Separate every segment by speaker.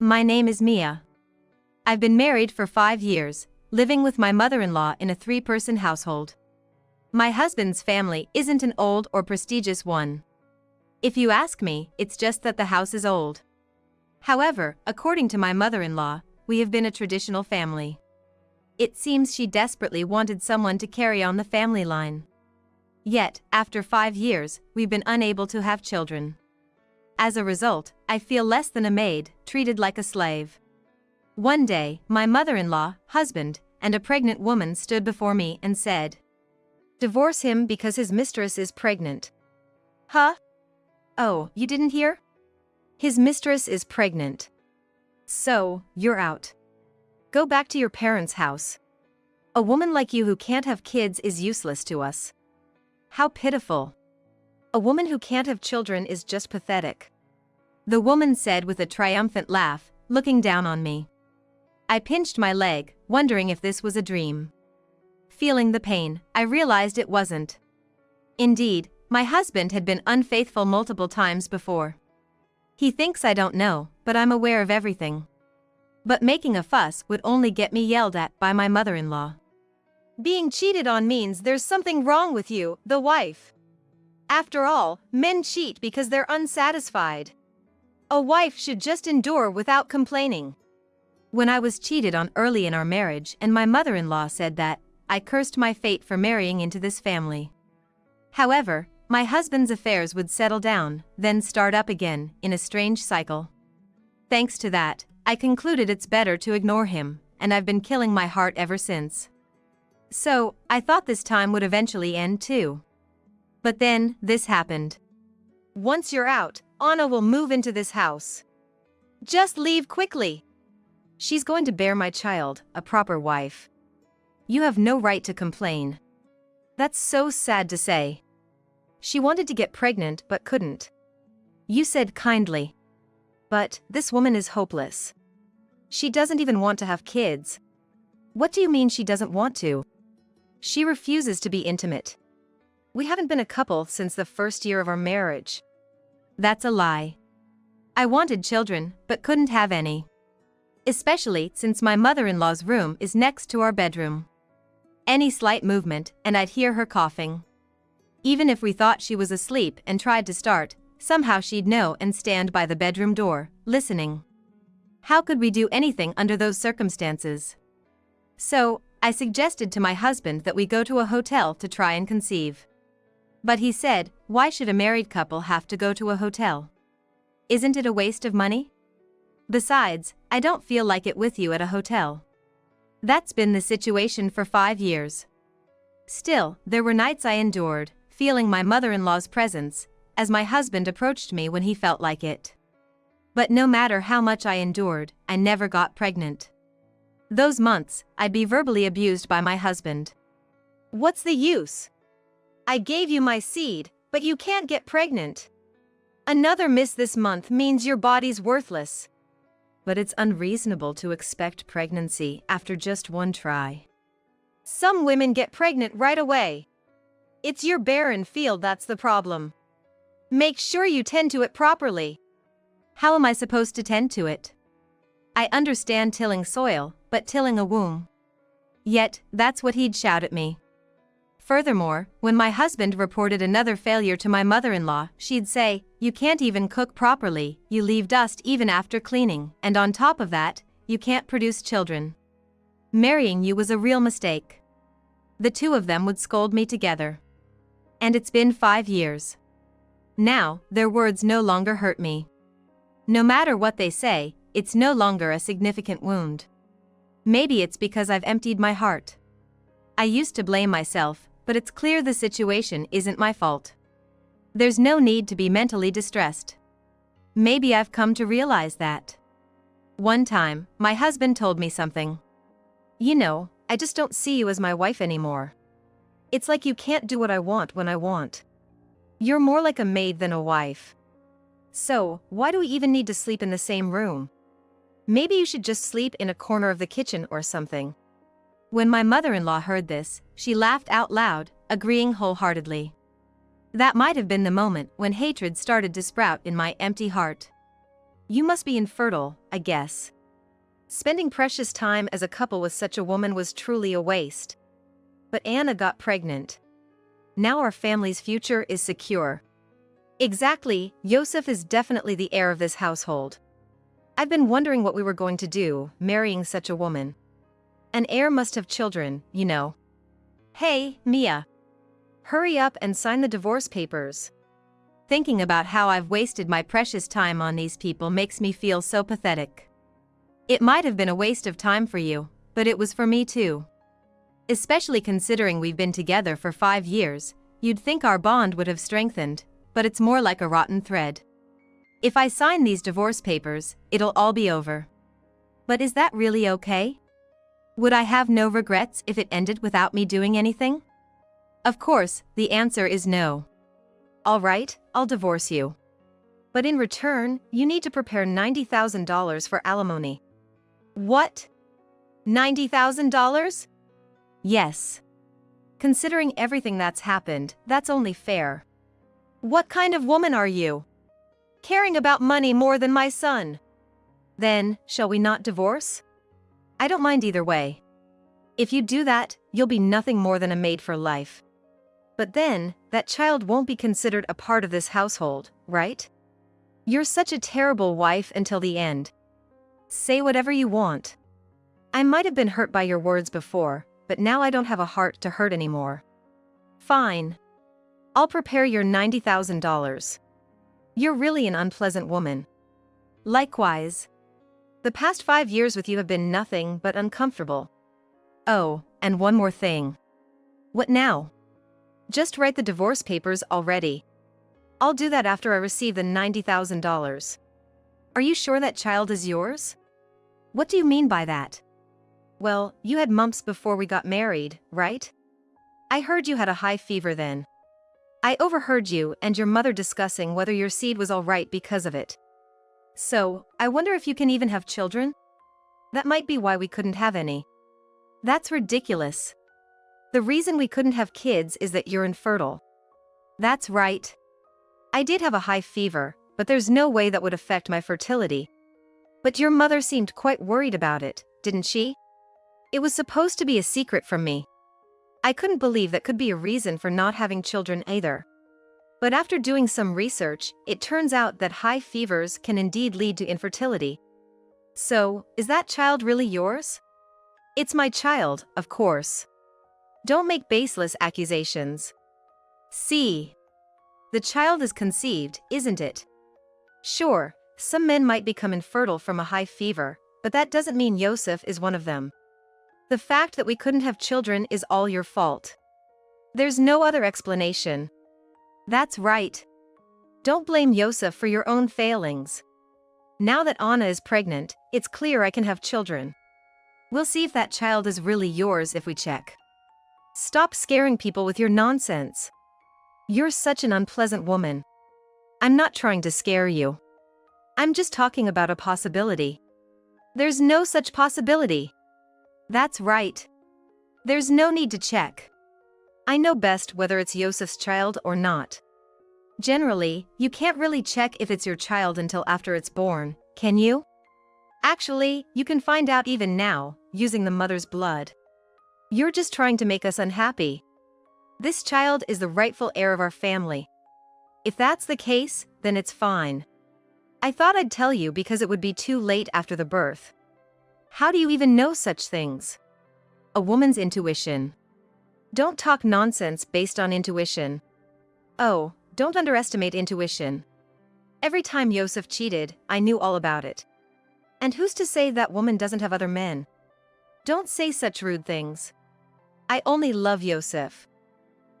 Speaker 1: My name is Mia. I've been married for 5 years, living with my mother-in-law in a 3-person household. My husband's family isn't an old or prestigious one. If you ask me, it's just that the house is old. However, according to my mother-in-law, we have been a traditional family. It seems she desperately wanted someone to carry on the family line. Yet, after 5 years, we've been unable to have children. As a result, I feel less than a maid, treated like a slave. One day, my mother-in-law, husband, and a pregnant woman stood before me and said, "Divorce him because his mistress is pregnant." Huh? Oh, you didn't hear? His mistress is pregnant. So, you're out. Go back to your parents' house. A woman like you who can't have kids is useless to us. How pitiful. A woman who can't have children is just pathetic. The woman said with a triumphant laugh, looking down on me. I pinched my leg, wondering if this was a dream. Feeling the pain, I realized it wasn't. Indeed, my husband had been unfaithful multiple times before. He thinks I don't know, but I'm aware of everything. But making a fuss would only get me yelled at by my mother-in-law. Being cheated on means there's something wrong with you, the wife. After all, men cheat because they're unsatisfied. A wife should just endure without complaining. When I was cheated on early in our marriage and my mother-in-law said that, I cursed my fate for marrying into this family. However, my husband's affairs would settle down, then start up again, in a strange cycle. Thanks to that, I concluded it's better to ignore him, and I've been killing my heart ever since. So, I thought this time would eventually end too. But then, this happened. Once you're out, Anna will move into this house. Just leave quickly. She's going to bear my child, a proper wife. You have no right to complain. That's so sad to say. She wanted to get pregnant but couldn't. You said kindly. But, this woman is hopeless. She doesn't even want to have kids. What do you mean she doesn't want to? She refuses to be intimate. We haven't been a couple since the first year of our marriage. That's a lie. I wanted children, but couldn't have any. Especially since my mother-in-law's room is next to our bedroom. Any slight movement, and I'd hear her coughing. Even if we thought she was asleep and tried to start, somehow she'd know and stand by the bedroom door, listening. How could we do anything under those circumstances? So, I suggested to my husband that we go to a hotel to try and conceive. But he said, why should a married couple have to go to a hotel? Isn't it a waste of money? Besides, I don't feel like it with you at a hotel. That's been the situation for 5 years. Still, there were nights I endured, feeling my mother-in-law's presence, as my husband approached me when he felt like it. But no matter how much I endured, I never got pregnant. Those months, I'd be verbally abused by my husband. What's the use? I gave you my seed, but you can't get pregnant. Another miss this month means your body's worthless. But it's unreasonable to expect pregnancy after just one try. Some women get pregnant right away. It's your barren field that's the problem. Make sure you tend to it properly. How am I supposed to tend to it? I understand tilling soil, but tilling a womb. Yet, that's what he'd shout at me. Furthermore, when my husband reported another failure to my mother-in-law, she'd say, you can't even cook properly, you leave dust even after cleaning, and on top of that, you can't produce children. Marrying you was a real mistake. The two of them would scold me together. And it's been 5 years. Now, their words no longer hurt me. No matter what they say, it's no longer a significant wound. Maybe it's because I've emptied my heart. I used to blame myself, but it's clear the situation isn't my fault. There's no need to be mentally distressed. Maybe I've come to realize that. One time, my husband told me something. You know, I just don't see you as my wife anymore. It's like you can't do what I want when I want. You're more like a maid than a wife. So, why do we even need to sleep in the same room? Maybe you should just sleep in a corner of the kitchen or something. When my mother-in-law heard this, she laughed out loud, agreeing wholeheartedly. That might have been the moment when hatred started to sprout in my empty heart. You must be infertile, I guess. Spending precious time as a couple with such a woman was truly a waste. But Anna got pregnant. Now our family's future is secure. Exactly, Yosef is definitely the heir of this household. I've been wondering what we were going to do, marrying such a woman. An heir must have children, you know. Hey, Mia. Hurry up and sign the divorce papers. Thinking about how I've wasted my precious time on these people makes me feel so pathetic. It might have been a waste of time for you, but it was for me too. Especially considering we've been together for 5 years, you'd think our bond would have strengthened, but it's more like a rotten thread. If I sign these divorce papers, it'll all be over. But is that really okay? Would I have no regrets if it ended without me doing anything? Of course, the answer is no. All right, I'll divorce you. But in return, you need to prepare $90,000 for alimony. What? $90,000? Yes. Considering everything that's happened, that's only fair. What kind of woman are you? Caring about money more than my son. Then, shall we not divorce? I don't mind either way. If you do that, you'll be nothing more than a maid for life. But then, that child won't be considered a part of this household, right? You're such a terrible wife until the end. Say whatever you want. I might have been hurt by your words before, but now I don't have a heart to hurt anymore. Fine. I'll prepare your $90,000. You're really an unpleasant woman. Likewise. The past 5 years with you have been nothing but uncomfortable. Oh, and one more thing. What now? Just write the divorce papers already. I'll do that after I receive the $90,000. Are you sure that child is yours? What do you mean by that? Well, you had mumps before we got married, right? I heard you had a high fever then. I overheard you and your mother discussing whether your seed was all right because of it. So, I wonder if you can even have children? That might be why we couldn't have any. That's ridiculous. The reason we couldn't have kids is that you're infertile. That's right. I did have a high fever, but there's no way that would affect my fertility. But your mother seemed quite worried about it, didn't she? It was supposed to be a secret from me. I couldn't believe that could be a reason for not having children either. But after doing some research, it turns out that high fevers can indeed lead to infertility. So, is that child really yours? It's my child, of course. Don't make baseless accusations. See. The child is conceived, isn't it? Sure, some men might become infertile from a high fever, but that doesn't mean Yosef is one of them. The fact that we couldn't have children is all your fault. There's no other explanation. That's right. Don't blame Yosef for your own failings. Now that Anna is pregnant, it's clear I can have children. We'll see if that child is really yours if we check. Stop scaring people with your nonsense. You're such an unpleasant woman. I'm not trying to scare you. I'm just talking about a possibility. There's no such possibility. That's right. There's no need to check. I know best whether it's Yosef's child or not. Generally, you can't really check if it's your child until after it's born, can you? Actually, you can find out even now, using the mother's blood. You're just trying to make us unhappy. This child is the rightful heir of our family. If that's the case, then it's fine. I thought I'd tell you because it would be too late after the birth. How do you even know such things? A woman's intuition. Don't talk nonsense based on intuition. Oh, don't underestimate intuition. Every time Yosef cheated, I knew all about it. And who's to say that woman doesn't have other men? Don't say such rude things. I only love Yosef.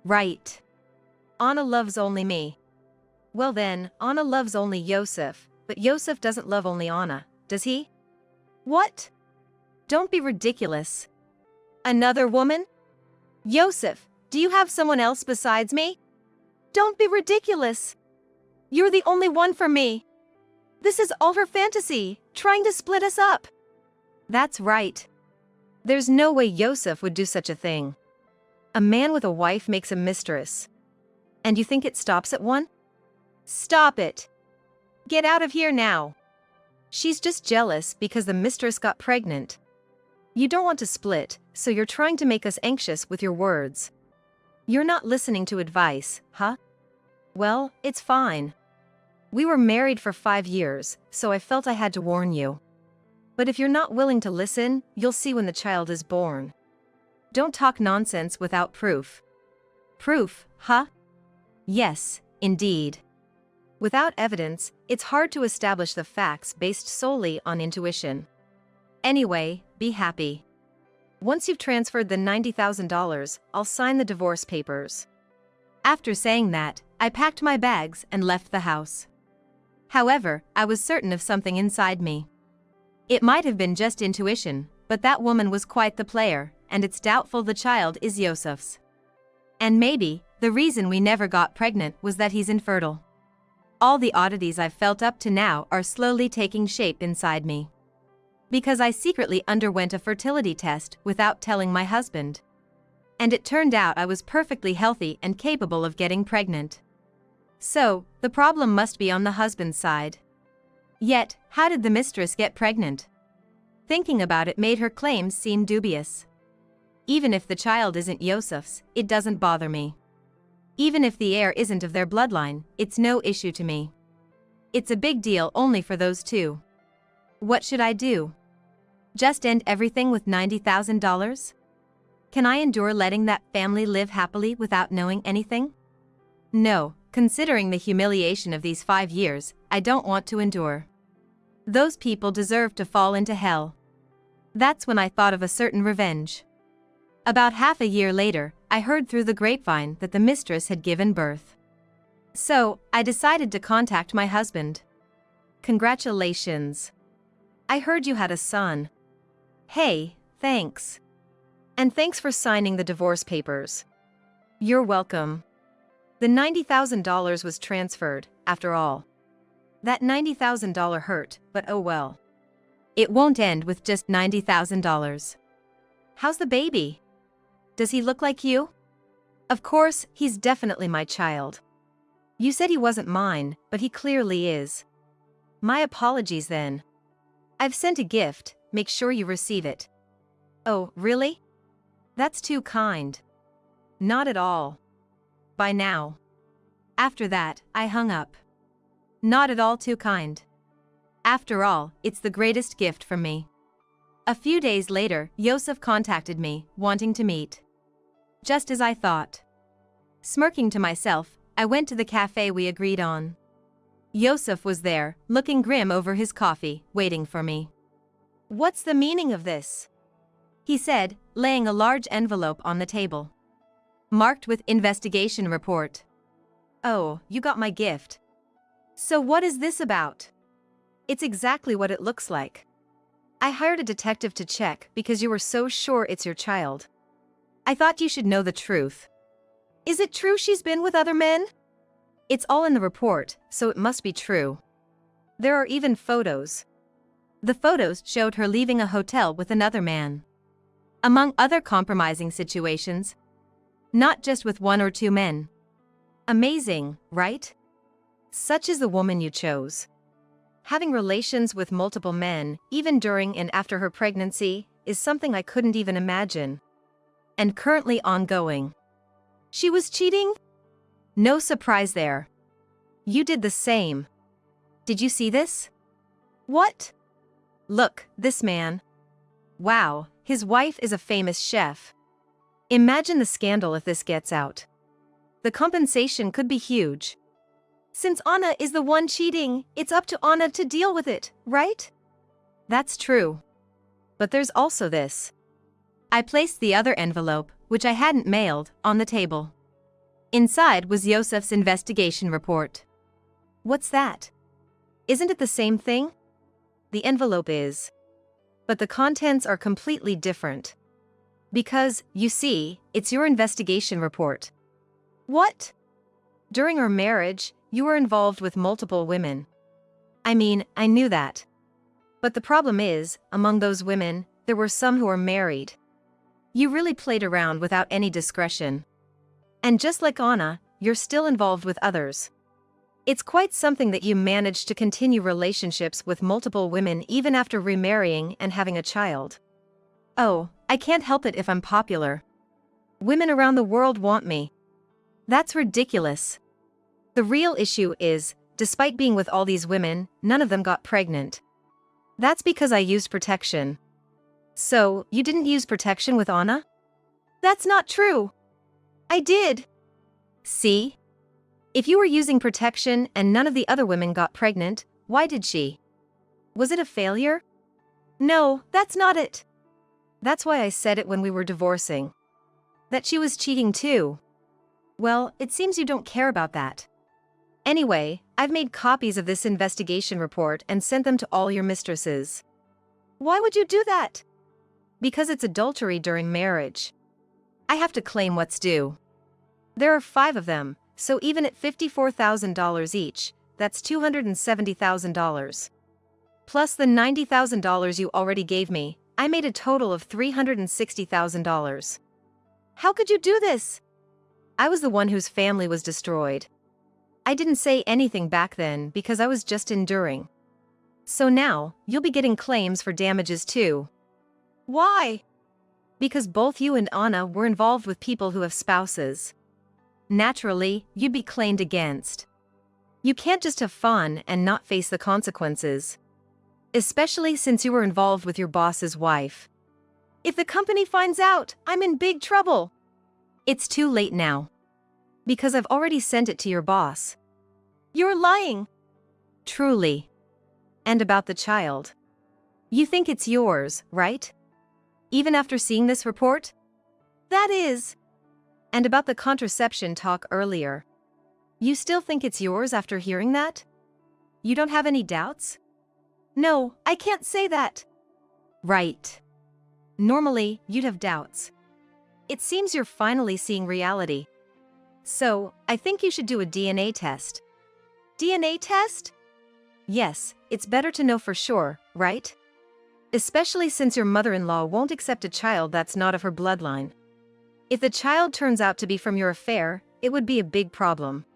Speaker 1: Right. Anna loves only me. Well then, Anna loves only Yosef, but Yosef doesn't love only Anna, does he? What? Don't be ridiculous. Another woman? Yosef, do you have someone else besides me? Don't be ridiculous. You're the only one for me. This is all her fantasy, trying to split us up. That's right. There's no way Yosef would do such a thing. A man with a wife makes a mistress. And you think it stops at one? Stop it. Get out of here now. She's just jealous because the mistress got pregnant. You don't want to split, so you're trying to make us anxious with your words. You're not listening to advice, huh? Well, it's fine. We were married for 5 years, so I felt I had to warn you. But if you're not willing to listen, you'll see when the child is born. Don't talk nonsense without proof. Proof, huh? Yes, indeed. Without evidence, it's hard to establish the facts based solely on intuition. Anyway, be happy. Once you've transferred the $90,000, I'll sign the divorce papers. After saying that, I packed my bags and left the house. However, I was certain of something inside me. It might have been just intuition, but that woman was quite the player, and it's doubtful the child is Yosef's. And maybe, the reason we never got pregnant was that he's infertile. All the oddities I've felt up to now are slowly taking shape inside me. Because I secretly underwent a fertility test without telling my husband. And it turned out I was perfectly healthy and capable of getting pregnant. So, the problem must be on the husband's side. Yet, how did the mistress get pregnant? Thinking about it made her claims seem dubious. Even if the child isn't Yosef's, it doesn't bother me. Even if the heir isn't of their bloodline, it's no issue to me. It's a big deal only for those two. What should I do? Just end everything with $90,000? Can I endure letting that family live happily without knowing anything? No, considering the humiliation of these 5 years, I don't want to endure. Those people deserve to fall into hell. That's when I thought of a certain revenge. About half a year later, I heard through the grapevine that the mistress had given birth. So, I decided to contact my husband. Congratulations. I heard you had a son. Hey, thanks. And thanks for signing the divorce papers. You're welcome. The $90,000 was transferred, after all. That $90,000 hurt, but oh well. It won't end with just $90,000. How's the baby? Does he look like you? Of course, he's definitely my child. You said he wasn't mine, but he clearly is. My apologies then. I've sent a gift, make sure you receive it. Oh, really? That's too kind. Not at all. Bye now. After that, I hung up. Not at all too kind. After all, it's the greatest gift from me. A few days later, Yosef contacted me, wanting to meet. Just as I thought. Smirking to myself, I went to the cafe we agreed on. Yosef was there, looking grim over his coffee, waiting for me. What's the meaning of this? He said, laying a large envelope on the table. Marked with investigation report. Oh, you got my gift. So what is this about? It's exactly what it looks like. I hired a detective to check because you were so sure it's your child. I thought you should know the truth. Is it true she's been with other men? It's all in the report, so it must be true. There are even photos. The photos showed her leaving a hotel with another man. Among other compromising situations. Not just with 1 or 2 men. Amazing, right? Such is the woman you chose. Having relations with multiple men, even during and after her pregnancy, is something I couldn't even imagine. And currently ongoing. She was cheating? No surprise there. You did the same. Did you see this? What? Look, this man. Wow, his wife is a famous chef. Imagine the scandal if this gets out. The compensation could be huge. Since Anna is the one cheating, it's up to Anna to deal with it, right? That's true. But there's also this. I placed the other envelope, which I hadn't mailed, on the table. Inside was Yosef's investigation report. What's that? Isn't it the same thing? The envelope is. But the contents are completely different. Because, you see, it's your investigation report. What? During our marriage, you were involved with multiple women. I mean, I knew that. But the problem is, among those women, there were some who are married. You really played around without any discretion. And just like Anna, you're still involved with others. It's quite something that you managed to continue relationships with multiple women even after remarrying and having a child. Oh, I can't help it if I'm popular. Women around the world want me. That's ridiculous. The real issue is, despite being with all these women, none of them got pregnant. That's because I used protection. So, you didn't use protection with Anna? That's not true. I did. See? If you were using protection and none of the other women got pregnant, why did she? Was it a failure? No, that's not it. That's why I said it when we were divorcing. That she was cheating too. Well, it seems you don't care about that. Anyway, I've made copies of this investigation report and sent them to all your mistresses. Why would you do that? Because it's adultery during marriage. I have to claim what's due. There are 5 of them, so even at $54,000 each, that's $270,000. Plus the $90,000 you already gave me, I made a total of $360,000. How could you do this? I was the one whose family was destroyed. I didn't say anything back then because I was just enduring. So now, you'll be getting claims for damages too. Why? Because both you and Anna were involved with people who have spouses. Naturally, you'd be claimed against. You can't just have fun and not face the consequences. Especially since you were involved with your boss's wife. If the company finds out, I'm in big trouble. It's too late now. Because I've already sent it to your boss. You're lying. Truly. And about the child. You think it's yours, right? Even after seeing this report? That is. And about the contraception talk earlier. You still think it's yours after hearing that? You don't have any doubts? No, I can't say that. Right. Normally, you'd have doubts. It seems you're finally seeing reality. So, I think you should do a DNA test. DNA test? Yes, it's better to know for sure, right? Especially since your mother-in-law won't accept a child that's not of her bloodline. If the child turns out to be from your affair, it would be a big problem.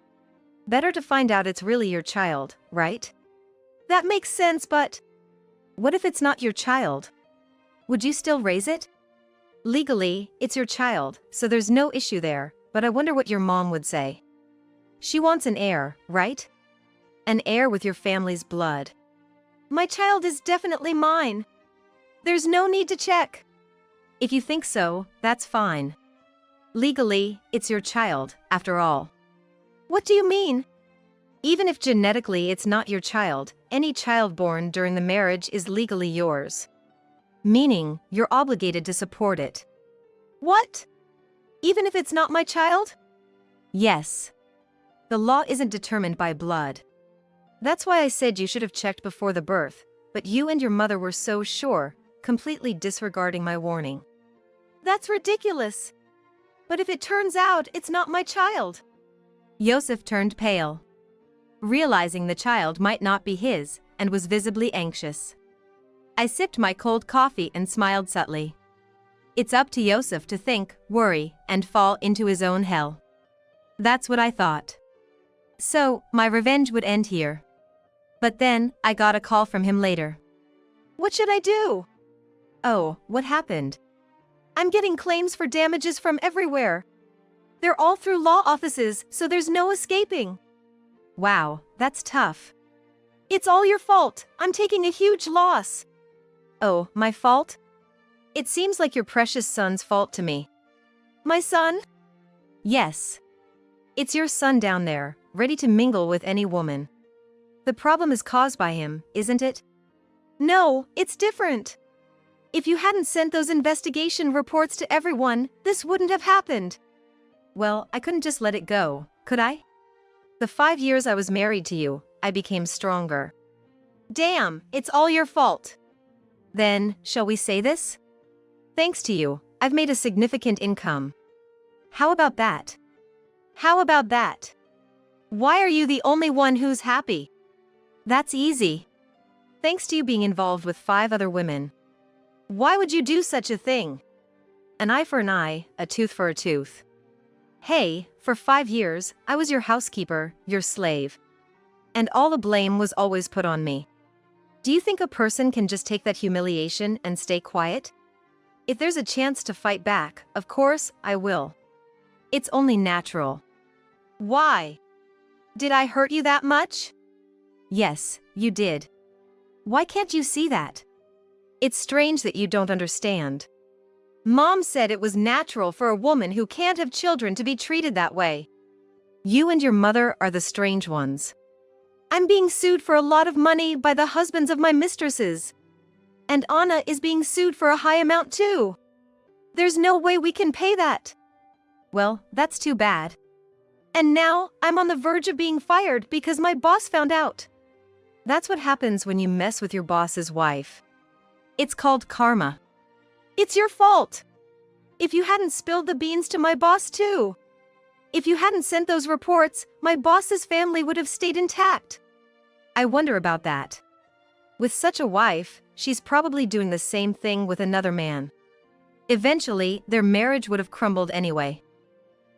Speaker 1: Better to find out it's really your child, right? That makes sense, but what if it's not your child? Would you still raise it? Legally, it's your child, so there's no issue there, but I wonder what your mom would say. She wants an heir, right? An heir with your family's blood. My child is definitely mine. There's no need to check. If you think so, that's fine. Legally, it's your child, after all. What do you mean? Even if genetically it's not your child, any child born during the marriage is legally yours. Meaning, you're obligated to support it. What? Even if it's not my child? Yes. The law isn't determined by blood. That's why I said you should have checked before the birth, but you and your mother were so sure, completely disregarding my warning. That's ridiculous. But if it turns out it's not my child? Yosef turned pale, realizing the child might not be his, and was visibly anxious. I sipped my cold coffee and smiled subtly. It's up to Yosef to think, worry, and fall into his own hell. That's what I thought. So, my revenge would end here. But then, I got a call from him later. What should I do? Oh, what happened? I'm getting claims for damages from everywhere. They're all through law offices, so there's no escaping. Wow, that's tough. It's all your fault. I'm taking a huge loss. Oh, my fault? It seems like your precious son's fault to me. My son? Yes. It's your son down there, ready to mingle with any woman. The problem is caused by him, isn't it? No, it's different. If you hadn't sent those investigation reports to everyone, this wouldn't have happened. Well, I couldn't just let it go, could I? The 5 years I was married to you, I became stronger. Damn, it's all your fault. Then, shall we say this? Thanks to you, I've made a significant income. How about that? How about that? Why are you the only one who's happy? That's easy. Thanks to you being involved with 5 other women. Why would you do such a thing? An eye for an eye, a tooth for a tooth. Hey, for 5 years, I was your housekeeper, your slave. And all the blame was always put on me. Do you think a person can just take that humiliation and stay quiet? If there's a chance to fight back, of course, I will. It's only natural. Why? Did I hurt you that much? Yes, you did. Why can't you see that? It's strange that you don't understand. Mom said it was natural for a woman who can't have children to be treated that way. You and your mother are the strange ones. I'm being sued for a lot of money by the husbands of my mistresses. And Anna is being sued for a high amount too. There's no way we can pay that. Well, that's too bad. And now, I'm on the verge of being fired because my boss found out. That's what happens when you mess with your boss's wife. It's called karma. It's your fault. If you hadn't spilled the beans to my boss too. If you hadn't sent those reports, my boss's family would have stayed intact. I wonder about that. With such a wife, she's probably doing the same thing with another man. Eventually, their marriage would have crumbled anyway.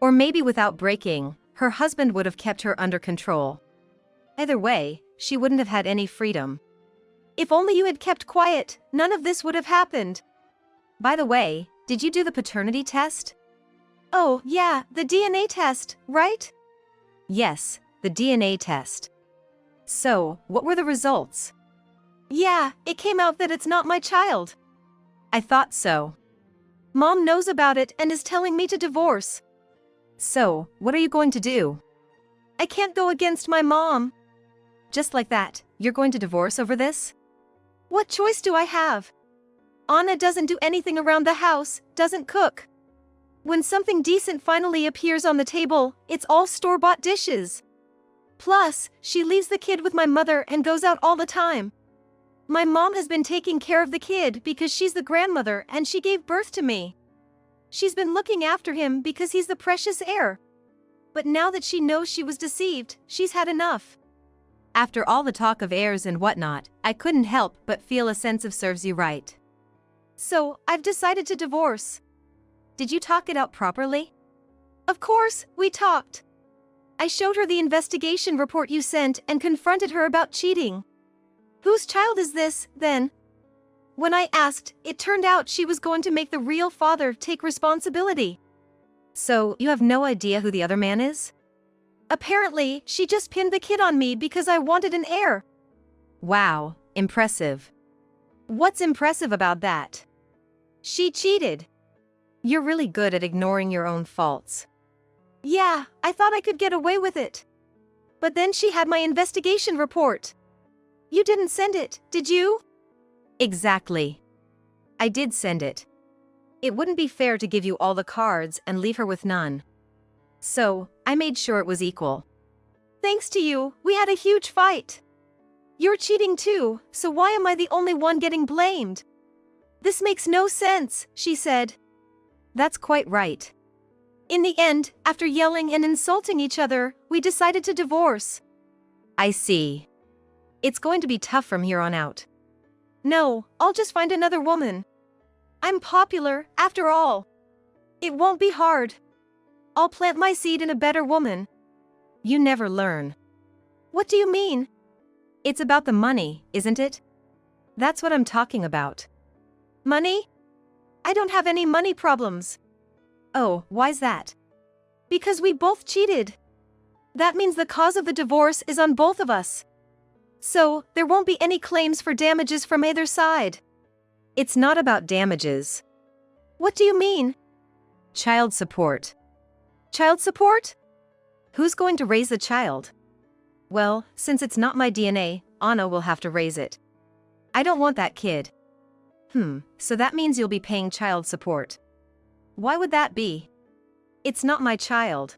Speaker 1: Or maybe without breaking, her husband would have kept her under control. Either way, she wouldn't have had any freedom. If only you had kept quiet, none of this would have happened. By the way, did you do the paternity test? Oh, yeah, the DNA test, right? Yes, the DNA test. So, what were the results? Yeah, it came out that it's not my child. I thought so. Mom knows about it and is telling me to divorce. So, what are you going to do? I can't go against my mom. Just like that, you're going to divorce over this? What choice do I have? Anna doesn't do anything around the house, doesn't cook. When something decent finally appears on the table, it's all store-bought dishes. Plus, she leaves the kid with my mother and goes out all the time. My mom has been taking care of the kid because she's the grandmother and she gave birth to me. She's been looking after him because he's the precious heir. But now that she knows she was deceived, she's had enough. After all the talk of heirs and whatnot, I couldn't help but feel a sense of serves you right. So, I've decided to divorce. Did you talk it out properly? Of course, we talked. I showed her the investigation report you sent and confronted her about cheating. Whose child is this, then? When I asked, it turned out she was going to make the real father take responsibility. So, you have no idea who the other man is? Apparently, she just pinned the kid on me because I wanted an heir. Wow, impressive. What's impressive about that? She cheated. You're really good at ignoring your own faults. Yeah, I thought I could get away with it. But then she had my investigation report. You didn't send it, did you? Exactly. I did send it. It wouldn't be fair to give you all the cards and leave her with none. So, I made sure it was equal. Thanks to you, we had a huge fight. You're cheating too, so why am I the only one getting blamed? This makes no sense, she said. That's quite right. In the end, after yelling and insulting each other, we decided to divorce. I see. It's going to be tough from here on out. No, I'll just find another woman. I'm popular, after all. It won't be hard. I'll plant my seed in a better woman. You never learn. What do you mean? It's about the money, isn't it? That's what I'm talking about. Money? I don't have any money problems. Oh, why's that? Because we both cheated. That means the cause of the divorce is on both of us. So, there won't be any claims for damages from either side. It's not about damages. What do you mean? Child support. Child support? Who's going to raise the child? Well, since it's not my DNA, Anna will have to raise it. I don't want that kid. So that means you'll be paying child support. Why would that be? It's not my child.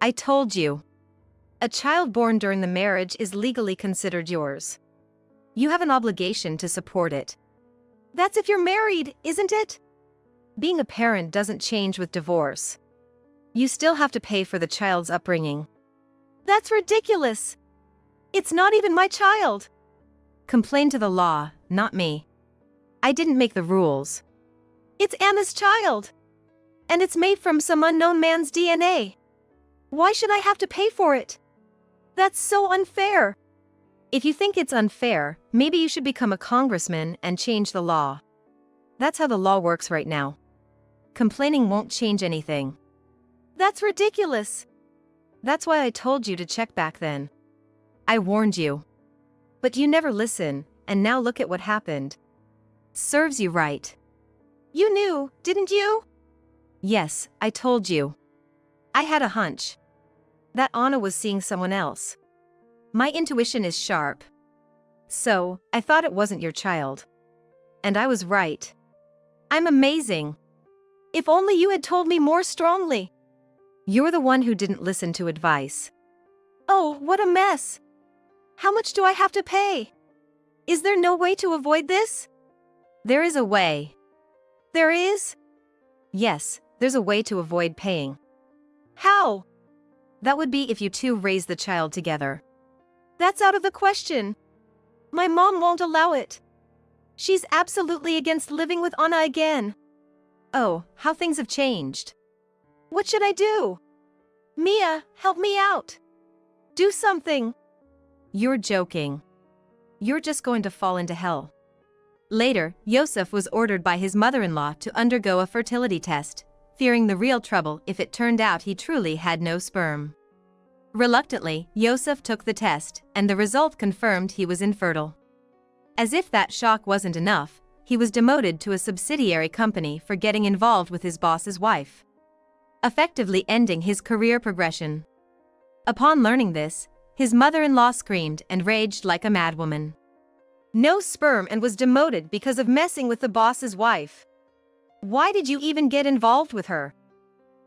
Speaker 1: I told you. A child born during the marriage is legally considered yours. You have an obligation to support it. That's if you're married, isn't it? Being a parent doesn't change with divorce. You still have to pay for the child's upbringing. That's ridiculous. It's not even my child. Complain to the law, not me. I didn't make the rules. It's Anna's child. And it's made from some unknown man's DNA. Why should I have to pay for it? That's so unfair. If you think it's unfair, maybe you should become a congressman and change the law. That's how the law works right now. Complaining won't change anything. That's ridiculous. That's why I told you to check back then. I warned you. But you never listen, and now look at what happened. Serves you right. You knew, didn't you? Yes, I told you. I had a hunch. That Anna was seeing someone else. My intuition is sharp. So, I thought it wasn't your child. And I was right. I'm amazing. If only you had told me more strongly. You're the one who didn't listen to advice. Oh, what a mess. How much do I have to pay? Is there no way to avoid this? There is a way. There is? Yes, there's a way to avoid paying. How? That would be if you two raise the child together. That's out of the question. My mom won't allow it. She's absolutely against living with Anna again. Oh, how things have changed. What should I do? Mia, help me out. Do something. You're joking. You're just going to fall into hell. Later, Yosef was ordered by his mother-in-law to undergo a fertility test, fearing the real trouble if it turned out he truly had no sperm. Reluctantly, Yosef took the test, and the result confirmed he was infertile. As if that shock wasn't enough, he was demoted to a subsidiary company for getting involved with his boss's wife, effectively ending his career progression. Upon learning this, his mother-in-law screamed and raged like a madwoman. No sperm and was demoted because of messing with the boss's wife. Why did you even get involved with her?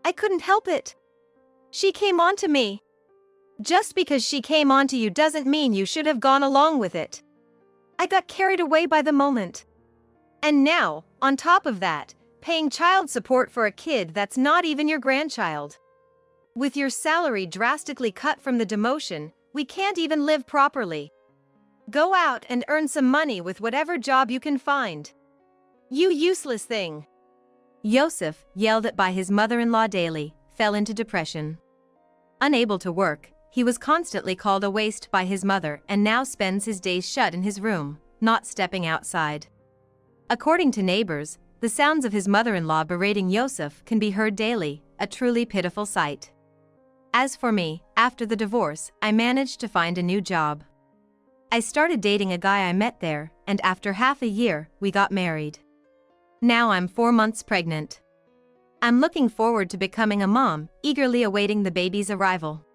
Speaker 1: I couldn't help it. She came on to me. Just because she came on to you doesn't mean you should have gone along with it. I got carried away by the moment. And now, on top of that, paying child support for a kid that's not even your grandchild. With your salary drastically cut from the demotion, we can't even live properly. Go out and earn some money with whatever job you can find. You useless thing. Yosef, yelled at by his mother-in-law daily, fell into depression. Unable to work, he was constantly called a waste by his mother and now spends his days shut in his room, not stepping outside. According to neighbors, the sounds of his mother-in-law berating Yosef can be heard daily, a truly pitiful sight. As for me, after the divorce, I managed to find a new job. I started dating a guy I met there, and after half a year, we got married. Now I'm 4 months pregnant. I'm looking forward to becoming a mom, eagerly awaiting the baby's arrival.